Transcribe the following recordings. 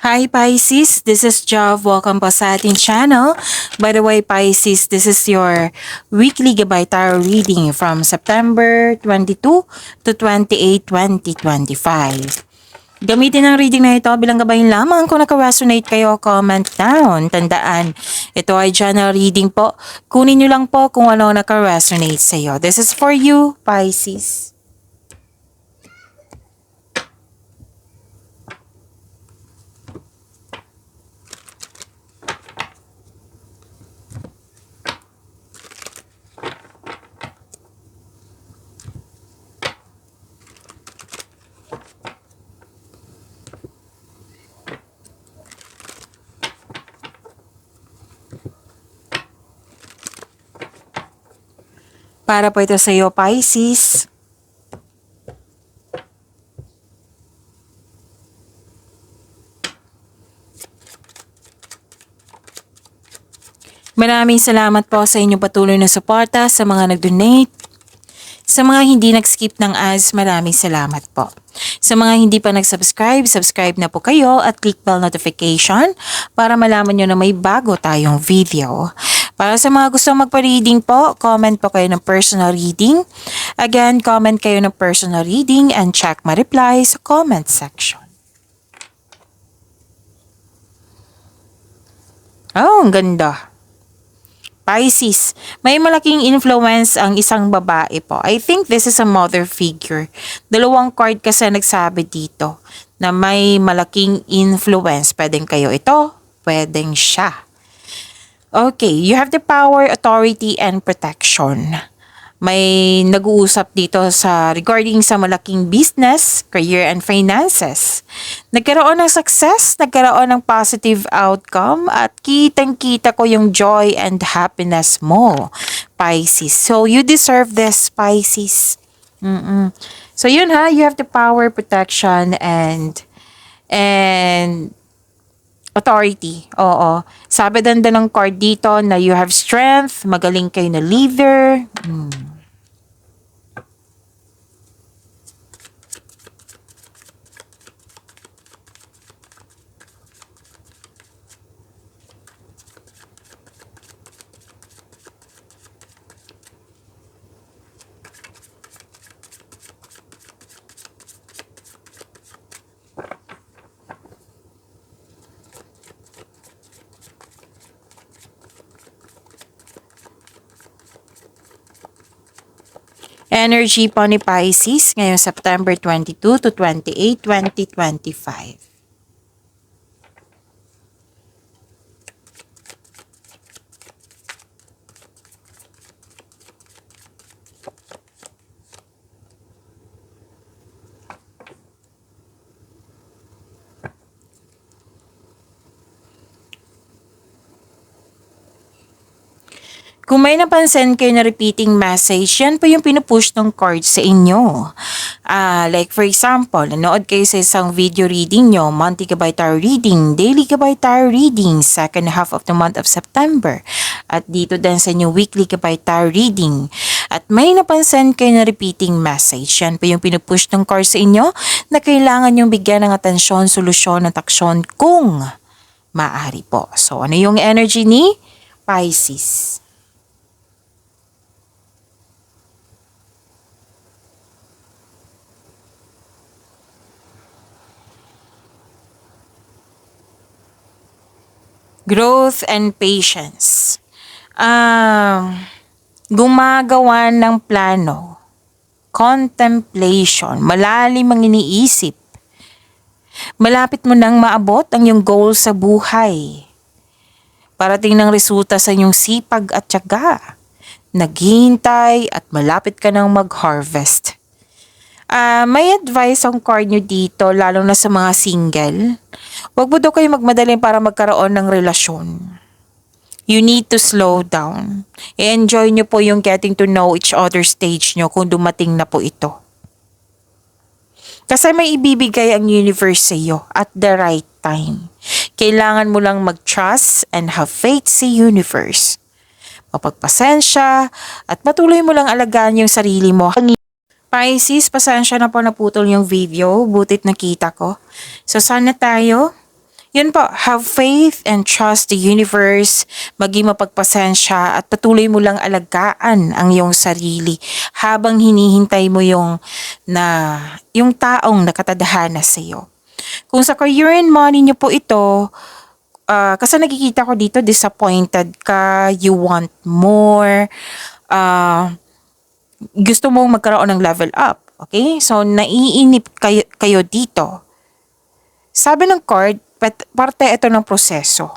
Hi Pisces, this is Jav. Welcome po sa ating channel. By the way Pisces, this is your weekly Gabay Tarot reading from September 22 to 28, 2025. Gamitin ang reading na ito bilang gabayin lamang. Kung naka-resonate kayo, comment down. Tandaan, ito ay general reading po. Kunin nyo lang po kung ano naka-resonate sa iyo. This is for you, Pisces. Para po ito sa iyo, Pisces. Maraming salamat po sa inyong patuloy na suporta, sa mga nag-donate. Sa mga hindi nag-skip ng ads, maraming salamat po. Sa mga hindi pa nag-subscribe, subscribe na po kayo at click bell notification para malaman nyo na may bago tayong video. Para sa mga gusto magpa-reading po, comment po kayo ng personal reading. Again, comment kayo ng personal reading and check my reply sa comment section. Oh, ang ganda. Pisces, may malaking influence ang isang babae po. I think this is a mother figure. Dalawang card kasi nagsabi dito na may malaking influence. Pwedeng kayo ito, pwedeng siya. Okay, you have the power, authority, and protection. May nag-uusap dito sa regarding sa malaking business, career, and finances. Nagkaroon ng success, nagkaroon ng positive outcome, at kitang-kita ko yung joy and happiness mo, Pisces. So, you deserve this, Pisces. So, yun ha, you have the power, protection, and authority. Oo. Sabi din ng card dito na you have strength, magaling kayo na leader. Energy po ni Pisces ngayong September 22 to 28, 2025. Kung may napansin kayo na repeating message, yan po yung pinupush ng card sa inyo. Like for example, nanood kayo sa isang video reading nyo, monthly Gabay Tarot reading, daily Gabay Tarot reading, second half of the month of September. At dito din sa inyong weekly Gabay Tarot reading. At may napansin kayo na repeating message, yan po yung pinupush ng card sa inyo na kailangan yung bigyan ng atensyon, solusyon at aksyon kung maaari po. So ano yung energy ni Pisces? Growth and patience. Gumagawa ng plano. Contemplation. Malalim ang iniisip. Malapit mo nang maabot ang iyong goal sa buhay. Parating ng resulta sa iyong sipag at tiyaga. Naghihintay at malapit ka nang mag-harvest. May advice ang card nyo dito, lalo na sa mga single. Huwag mo daw kayo magmadali para magkaroon ng relasyon. You need to slow down. I-enjoy nyo po yung getting to know each other stage nyo kung dumating na po ito. Kasi may ibibigay ang universe sa iyo at the right time. Kailangan mo lang mag-trust and have faith sa universe. Mapagpasensya at patuloy mo lang alagaan yung sarili mo. Pisces, pasensya na po naputol yung video, butit nakita ko. So sana tayo, Yun po, have faith and trust the universe, maging mapagpasensya at patuloy mo lang alagaan ang iyong sarili habang hinihintay mo yung taong nakatadhana sa iyo. Kung sa career and money niyo po ito, kasi nakikita ko dito, disappointed ka, you want more, gusto mong magkaroon ng level up. Okay? So, naiinip kayo dito. Sabi ng card, parte ito ng proseso.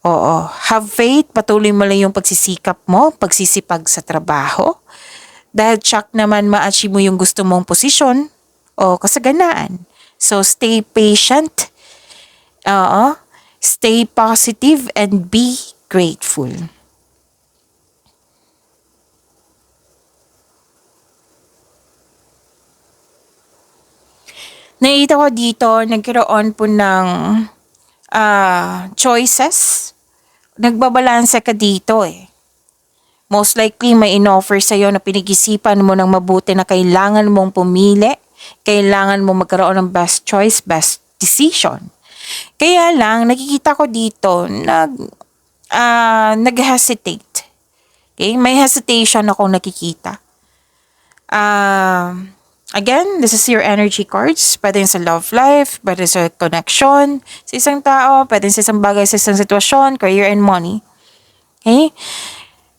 Oo. Have faith, patuloy mo lang yung pagsisikap mo, pagsisipag sa trabaho. Dahil tsak naman ma-achieve mo yung gusto mong posisyon o kasaganaan. So, stay patient. Oo. Stay positive and be grateful. Nakita ko dito, nagkaroon po ng choices. Nagbabalanse ka dito eh. Most likely may in-offer sa'yo na pinag-isipan mo ng mabuti na kailangan mong pumili, kailangan mong magkaroon ng best choice, best decision. Kaya lang, nakikita ko dito, nag-hesitate. Okay? May hesitation akong nakikita. Again, this is your energy cards. Pwede sa love life, pwede sa connection sa isang tao, pwede sa isang bagay, sa isang sitwasyon, career and money. Okay?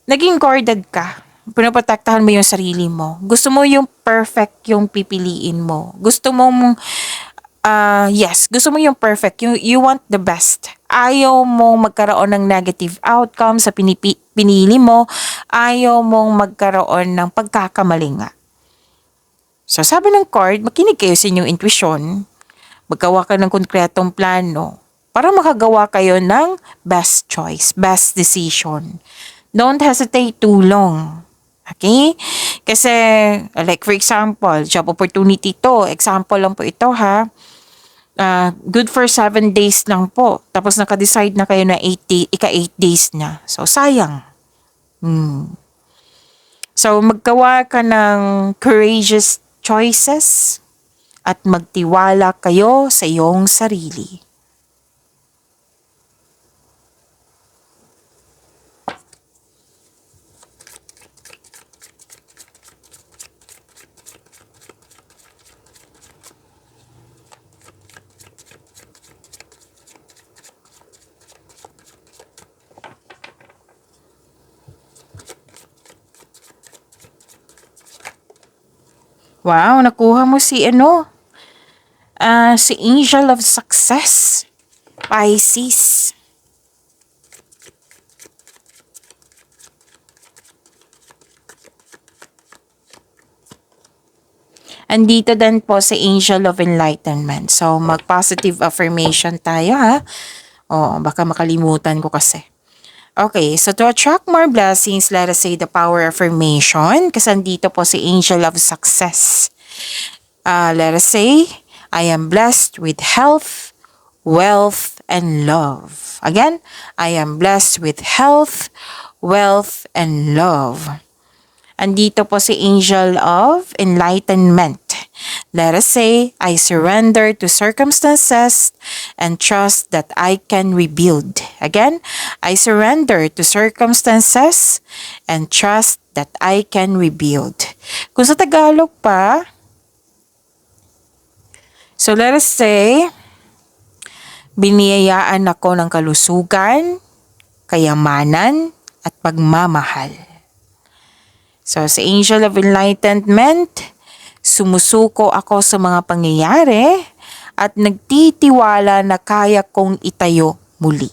Naging guarded ka. Pinoprotektahan mo yung sarili mo. Gusto mo yung perfect yung pipiliin mo. Gusto mo gusto mo yung perfect. You want the best. Ayaw mong magkaroon ng negative outcome sa pinili mo. Ayaw mong magkaroon ng pagkakamali nga. So, sabi ng card, makinig kayo sa inyong intuition. Maggawa ka ng konkretong plano para makagawa kayo ng best choice, best decision. Don't hesitate too long. Okay? Kasi, like for example, job opportunity to. Example lang po ito ha. Good for 7 days lang po. Tapos naka-decide na kayo na 8 days na. So, sayang. So, maggawa ka ng courageous choices at magtiwala kayo sa iyong sarili. Wow, nakuha mo si si Angel of Success, Pisces. Andito din po si Angel of Enlightenment. So, mag-positive affirmation tayo ha. Baka makalimutan ko kasi. Okay, so to attract more blessings, let us say the power affirmation. Kasi andito po si Angel of Success. Let us say, I am blessed with health, wealth, and love. Again, I am blessed with health, wealth, and love. Andito po si Angel of Enlightenment. Let us say, I surrender to circumstances and trust that I can rebuild. Again, I surrender to circumstances and trust that I can rebuild. Kung sa Tagalog pa, so let us say, biniyayaan ako ng kalusugan, kayamanan, at pagmamahal. So sa Angel of Enlightenment, sumusuko ako sa mga pangyayari at nagtitiwala na kaya kong itayo muli.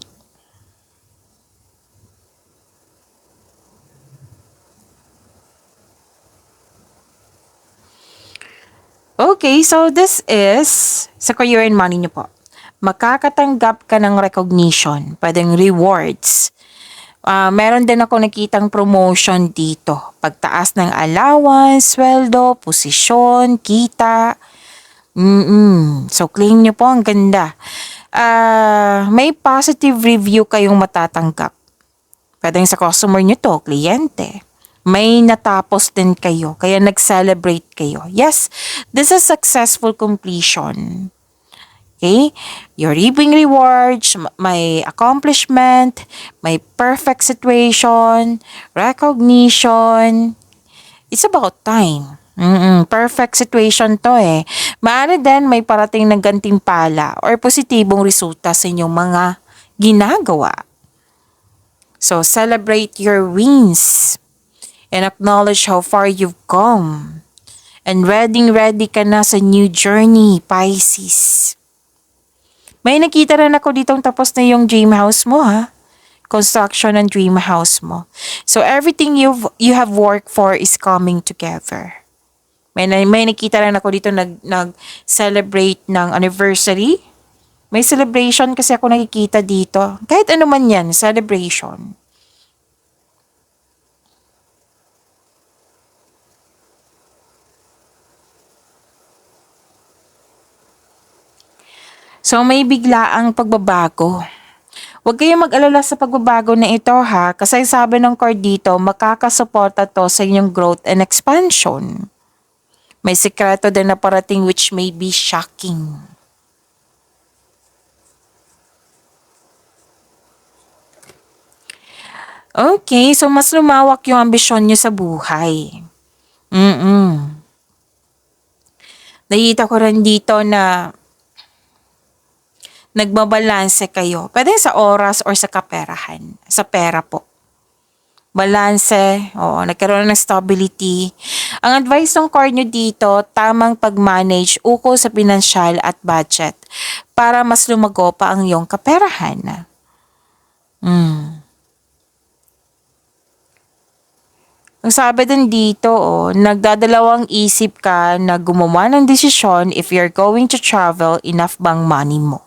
Okay, so this is sa career and money niyo po. Makakatanggap ka ng recognition, pwedeng rewards. Meron din ako nakitang promotion dito. Pagtaas ng allowance, sweldo, posisyon, kita. So, claim nyo po, ang ganda. May positive review kayong matatanggap. Pwedeng sa customer nyo to, kliyente. May natapos din kayo, kaya nag-celebrate kayo. Yes, this is successful completion. Okay? You're reaping rewards, may accomplishment, may perfect situation, recognition. It's about time. Perfect situation to eh. Maaari din may parating ng gantimpala or positibong resulta sa inyong mga ginagawa. So, celebrate your wins and acknowledge how far you've come. And ready ka na sa new journey, Pisces. May nakita rin ako ditong tapos na yung dream house mo ha. Construction ng dream house mo. So everything you have worked for is coming together. May nakita rin ako dito nag-celebrate ng anniversary. May celebration kasi ako nakikita dito. Kahit ano man yan, celebration. So may biglaang pagbabago. Huwag kayong mag-alala sa pagbabago na ito ha, kasi sabi ng card dito, makakasuporta to sa inyong growth and expansion. May sikreto din na parating which may be shocking. Okay, so mas lumawak yung ambisyon nyo sa buhay. Nakita ko rin dito na nagbabalanse kayo. Pwede sa oras or sa kaperahan. Sa pera po. Balanse, oo, nagkaroon ng stability. Ang advice ng card nyo dito, tamang pag-manage ukol sa pinansyal at budget para mas lumago pa ang iyong kaperahan. Ang sabi din dito, nagdadalawang isip ka na gumawa ng desisyon if you're going to travel, enough bang money mo.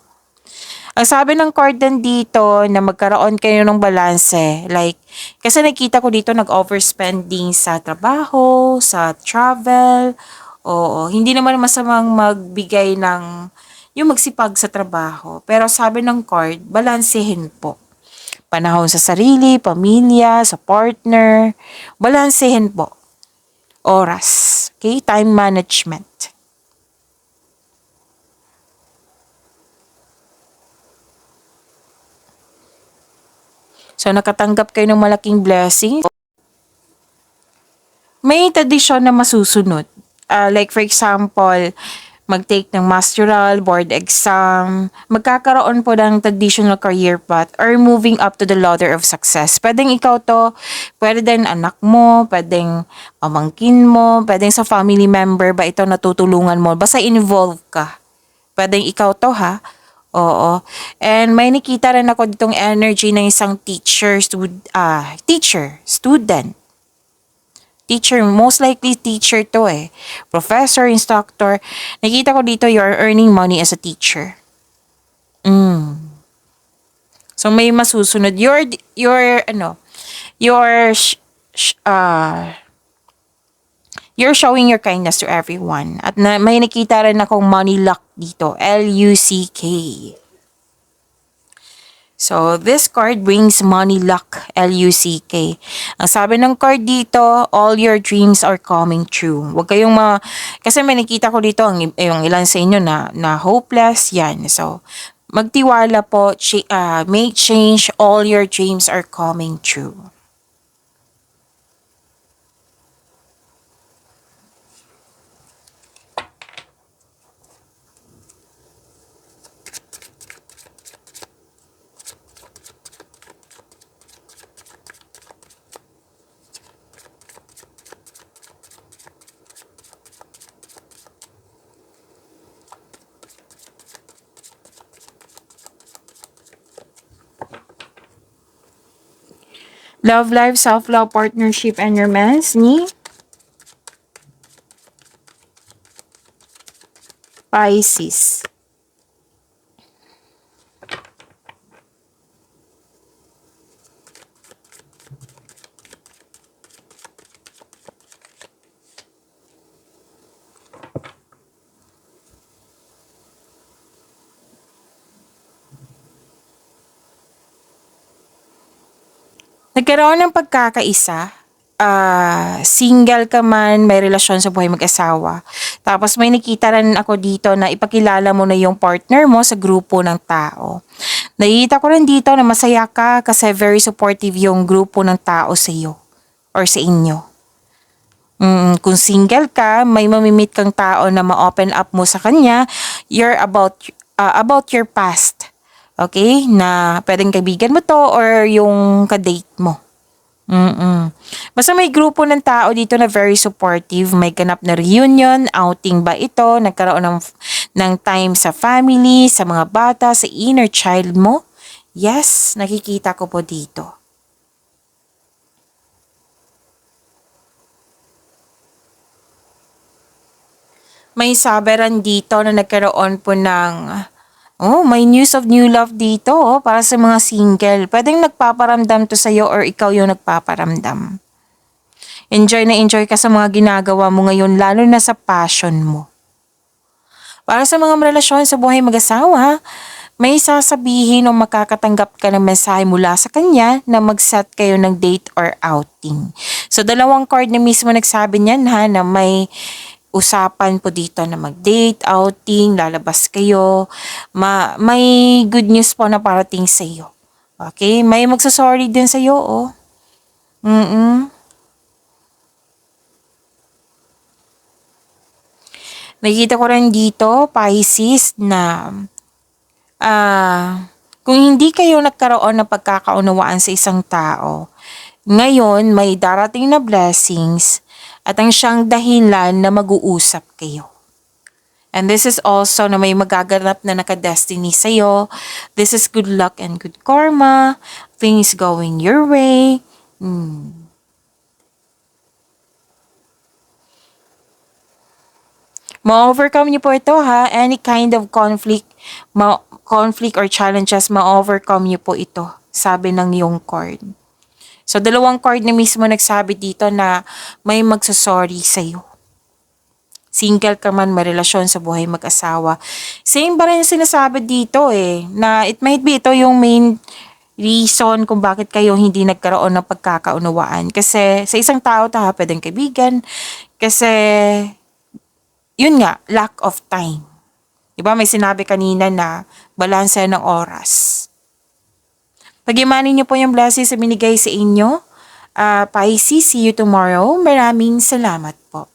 Ang sabi ng card din dito na magkaroon kayo ng balanse. Like, kasi nakita ko dito nag-overspending sa trabaho, sa travel. Oo, hindi naman masamang magbigay ng yung magsipag sa trabaho. Pero sabi ng card, balansehin po. Panahon sa sarili, pamilya, sa partner. Balansehin po. Oras. Okay? Time management. So, nakatanggap kayo ng malaking blessing. May tradisyon na masusunod. Like for example, mag-take ng masteral, board exam, magkakaroon po ng traditional career path or moving up to the ladder of success. Pwedeng ikaw to, pwede din anak mo, pwedeng pamangkin mo, pwedeng sa family member ba ito natutulungan mo. Basta involve ka. Pwedeng ikaw to ha. Oo. And may nakita rin ako ditong energy ng isang student. Teacher, most likely teacher to eh. Professor, instructor. Nakita ko dito you are earning money as a teacher. So may masusunod. You're showing your kindness to everyone. At may nakita rin akong money luck dito. Luck. So, this card brings money luck, Luck. Ang sabi ng card dito, all your dreams are coming true. Huwag kayong kasi may nakita ko dito, yung ilan sa inyo na hopeless, yan. So, magtiwala po, make change, all your dreams are coming true. Love life, self-love, partnership, and romance ni Pisces. Nagkaroon ng pagkakaisa single ka man, may relasyon sa buhay mag-asawa. Tapos may nakita rin ako dito na ipakilala mo na yung partner mo sa grupo ng tao. Nakikita ko rin dito na masaya ka kasi very supportive yung grupo ng tao sa iyo or sa inyo. Kung single ka, may mamimit kang tao na ma-open up mo sa kanya, you're about your past. Okay? Na pwedeng kaibigan mo to or yung ka-date mo. Basta may grupo ng tao dito na very supportive, may ganap na reunion, outing ba ito, nagkaroon ng time sa family, sa mga bata, sa inner child mo. Yes, nakikita ko po dito. May saberan dito na nagkaroon po ng may news of new love dito para sa mga single. Pwedeng nagpaparamdam to sa'yo or ikaw yung nagpaparamdam. Enjoy ka sa mga ginagawa mo ngayon, lalo na sa passion mo. Para sa mga relasyon sa buhay mag-asawa, may sasabihin o makakatanggap ka ng mensahe mula sa kanya na mag-set kayo ng date or outing. So, dalawang card na mismo nagsabi niyan na may usapan po dito na mag-date, outing, lalabas kayo. May good news po na parating sa iyo. Okay? May magsasorry din sa iyo, oh. Nakikita ko rin dito, Pisces, na kung hindi kayo nagkaroon ng pagkakaunawaan sa isang tao, ngayon may darating na blessings at ang siyang dahilan na mag-uusap kayo. And this is also na may magaganap na nakadestiny sa'yo. This is good luck and good karma. Things going your way. Ma-overcome niyo po ito ha. Any kind of conflict or challenges, ma-overcome niyo po ito. Sabi ng yung card. So, dalawang card na mismo nagsabi dito na may magsasorry sa'yo. Single ka man, may relasyon sa buhay mag-asawa. Same pa rin yung sinasabi dito na it might be ito yung main reason kung bakit kayo hindi nagkaroon ng pagkakaunawaan. Kasi sa isang tao pwedeng kaibigan. Kasi, yun nga, lack of time. Diba may sinabi kanina na balanse ng oras. Pagimanin niyo po yung blessings na binigay sa inyo. Pisces, see you tomorrow. Maraming salamat po.